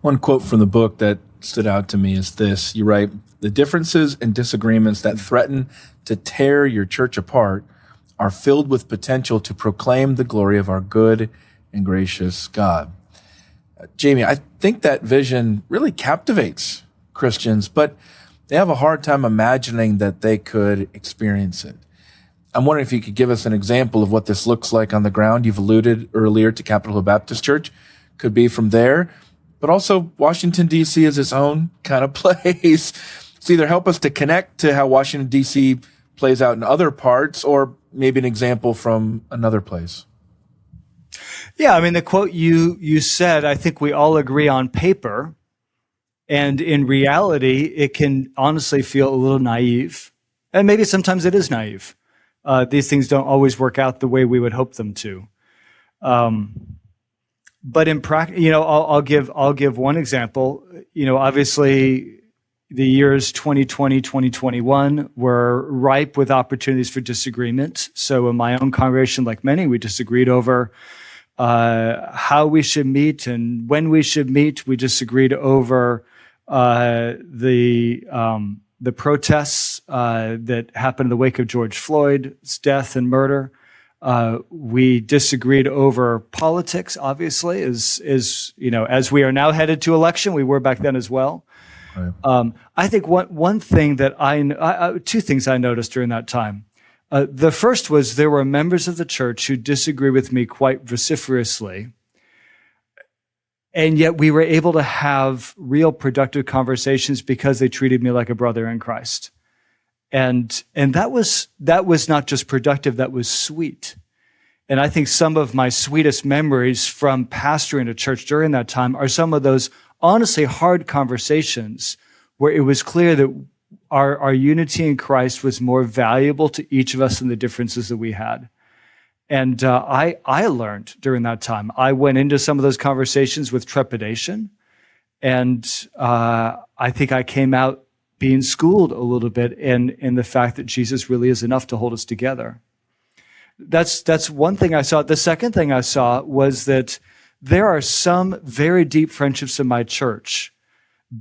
One quote from the book that stood out to me is this. You write, "The differences and disagreements that threaten to tear your church apart are filled with potential to proclaim the glory of our good and gracious God." Jamie, I think that vision really captivates Christians, but they have a hard time imagining that they could experience it. I'm wondering if you could give us an example of what this looks like on the ground. You've alluded earlier to Capitol Hill Baptist Church. Could be from there, but also Washington, D.C. is its own kind of place. So either help us to connect to how Washington, D.C. plays out in other parts, or maybe an example from another place. Yeah, I mean, the quote you said, I think we all agree on paper, and in reality, it can honestly feel a little naive. And maybe sometimes it is naive. These things don't always work out the way we would hope them to. But in practice, I'll give one example. Obviously, the years 2020, 2021 were ripe with opportunities for disagreement. So in my own congregation, like many, we disagreed over how we should meet and when we should meet. We disagreed over the protests that happened in the wake of George Floyd's death and murder. We disagreed over politics, obviously, as we are now headed to election. We were back then as well. Right. I think one thing that two things I noticed during that time. The first was there were members of the church who disagreed with me quite vociferously, and yet we were able to have real productive conversations because they treated me like a brother in Christ. And that was not just productive, that was sweet. And I think some of my sweetest memories from pastoring a church during that time are some of those honestly hard conversations where it was clear that our unity in Christ was more valuable to each of us than the differences that we had. And I learned during that time. I went into some of those conversations with trepidation, and I think I came out being schooled a little bit in the fact that Jesus really is enough to hold us together. That's one thing I saw. The second thing I saw was that there are some very deep friendships in my church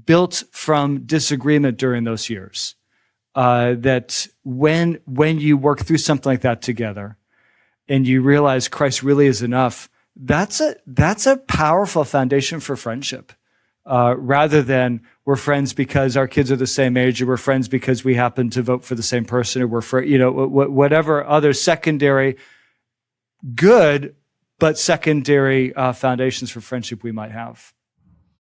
built from disagreement during those years. That when you work through something like that together, and you realize Christ really is enough, that's a powerful foundation for friendship. Rather than we're friends because our kids are the same age, or we're friends because we happen to vote for the same person, or whatever other secondary good but secondary foundations for friendship we might have.